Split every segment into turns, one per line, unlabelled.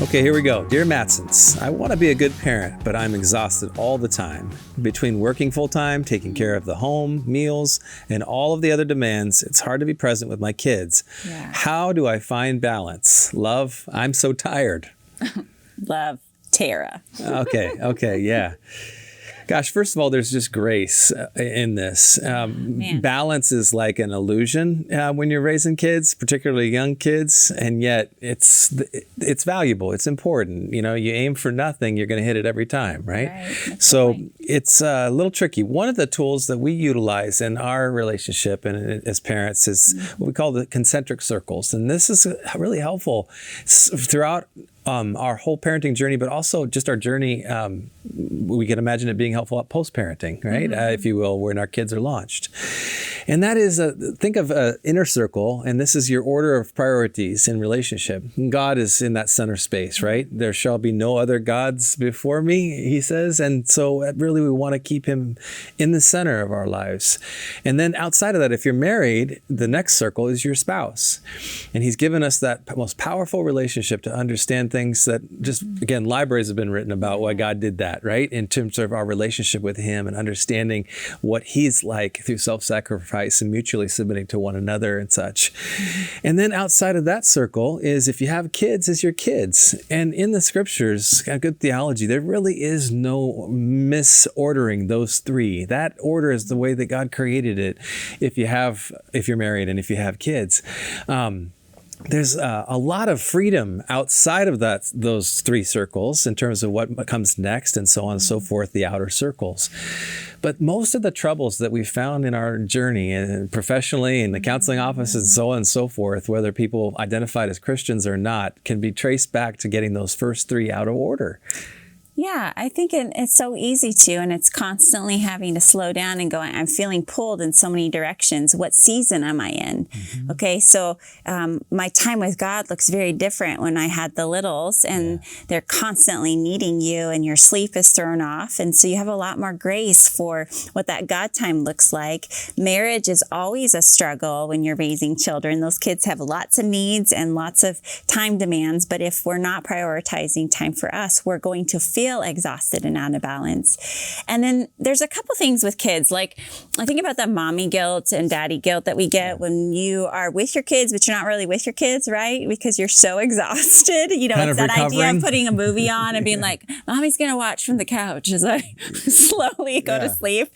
Okay, here we go. Dear Mattsons, I want to be a good parent, but I'm exhausted all the time. Between working full-time, taking care of the home, meals, and all of the other demands, it's hard to be present with my kids.
Yeah.
How do I find balance? Love, I'm so tired.
Love, Tara.
Okay, yeah. Gosh, first of all, there's just grace in this. Balance is like an illusion when you're raising kids, particularly young kids, and yet it's valuable. It's important. You know, you aim for nothing, you're going to hit it every time, right? So it's a little tricky. One of the tools that we utilize in our relationship and as parents is what we call the concentric circles, and this is really helpful throughout our whole parenting journey, but also just our journey. We can imagine it being helpful at post-parenting, right? If you will, when our kids are launched. And that is, think of an inner circle, and this is your order of priorities in relationship. God is in that center space, right? There shall be no other gods before me, he says. And so really we want to keep him in the center of our lives. And then outside of that, if you're married, the next circle is your spouse. And he's given us that most powerful relationship to understand things that just, again, libraries have been written about why God did that, right? In terms of our relationship with him and understanding what he's like through self-sacrifice and mutually submitting to one another and such. And then outside of that circle is if you have kids, is your kids. And in the scriptures, good theology, there really is no misordering those three. That order is the way that God created it if you're married and if you have kids. There's a lot of freedom outside of those three circles in terms of what comes next and so on and so forth, the outer circles. But most of the troubles that we found in our journey and professionally in the counseling office and so on and so forth, whether people identified as Christians or not, can be traced back to getting those first three out of order.
Yeah, I think it's so easy to, and it's constantly having to slow down and going, I'm feeling pulled in so many directions. What season am I in? Okay, so my time with God looks very different when I had the littles, and they're constantly needing you, and your sleep is thrown off. And so you have a lot more grace for what that God time looks like. Marriage is always a struggle when you're raising children. Those kids have lots of needs and lots of time demands, but if we're not prioritizing time for us, we're going to feel exhausted and out of balance. And then there's a couple things with kids. Like I think about the mommy guilt and daddy guilt that we get when you are with your kids, but you're not really with your kids, right? Because you're so exhausted. You know,
kind
it's that idea of putting a movie on and being like, mommy's going to watch from the couch as I slowly go to sleep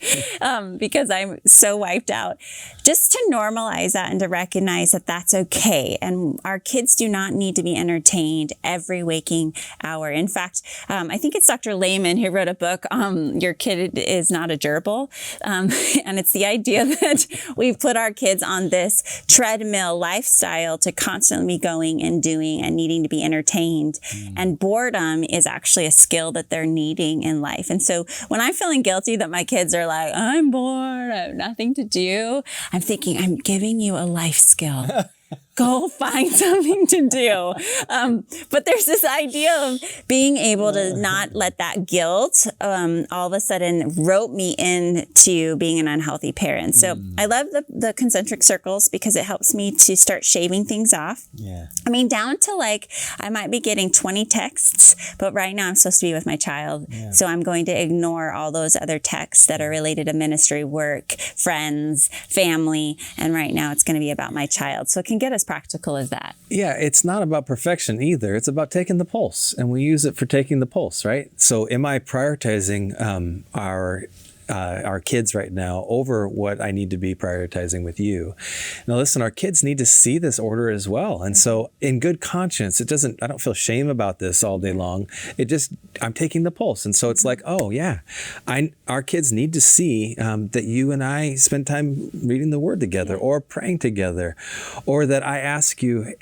because I'm so wiped out. Just to normalize that and to recognize that that's okay. And our kids do not need to be entertained every waking hour. In fact, I think it's Dr. Lehman who wrote a book, Your Kid is Not a Gerbil. And it's the idea that we put our kids on this treadmill lifestyle to constantly be going and doing and needing to be entertained. And boredom is actually a skill that they're needing in life. And so when I'm feeling guilty that my kids are like, I'm bored, I have nothing to do, I'm thinking, I'm giving you a life skill. Go find something to do. But there's this idea of being able to not let that guilt all of a sudden rope me into being an unhealthy parent. So I love the concentric circles because it helps me to start shaving things off. Yeah. I mean, down to like, I might be getting 20 texts, but right now I'm supposed to be with my child. Yeah. So I'm going to ignore all those other texts that are related to ministry, work, friends, family. And right now it's going to be about my child. So it can get us practical as that.
Yeah, it's not about perfection either. It's about taking the pulse, and we use it for taking the pulse, right? So am I prioritizing our kids right now over what I need to be prioritizing with you? Now listen, our kids need to see this order as well. And so in good conscience, I don't feel shame about this all day long. I'm taking the pulse. And so it's like, oh yeah, our kids need to see that you and I spend time reading the word together or praying together, or that I ask you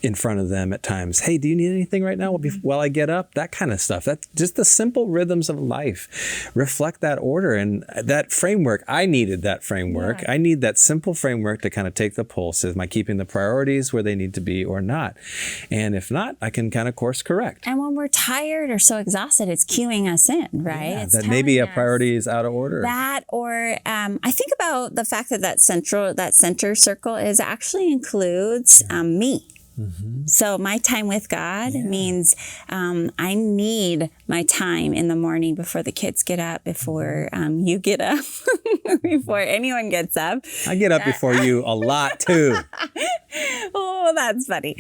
in front of them at times, hey, do you need anything right now while I get up? That kind of stuff. That's just the simple rhythms of life reflect that order and that framework. I needed that framework. Yeah. I need that simple framework to kind of take the pulse. Am I keeping the priorities where they need to be or not? And if not, I can kind of course correct.
And when we're tired or so exhausted, it's cueing us in, right?
Yeah, that maybe a priority is out of order.
That, or I think about the fact that center circle actually includes me. So my time with God means I need my time in the morning before the kids get up, before you get up, before anyone gets up.
I get up before you a lot too.
Oh, that's funny.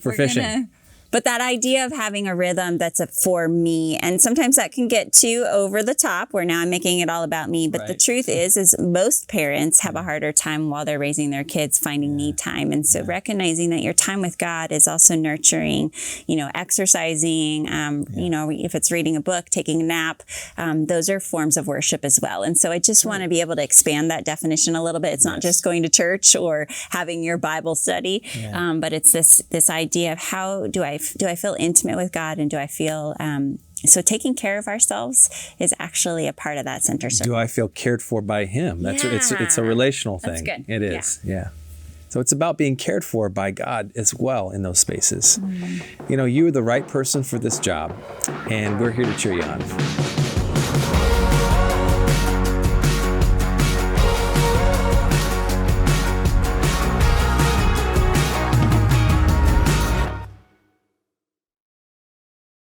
For fishing.
But that idea of having a rhythm that's for me, and sometimes that can get too over the top where now I'm making it all about me. But the truth is most parents have a harder time while they're raising their kids finding me time. And so recognizing that your time with God is also nurturing, exercising, if it's reading a book, taking a nap, those are forms of worship as well. And so I just want to be able to expand that definition a little bit. It's not just going to church or having your Bible study, but it's this idea of how do I feel intimate with God, and do I feel so taking care of ourselves is actually a part of that center circle.
Do I feel cared for by Him? It's a relational thing.
That's good.
It is. Yeah. So it's about being cared for by God as well in those spaces. You're the right person for this job, and we're here to cheer you on.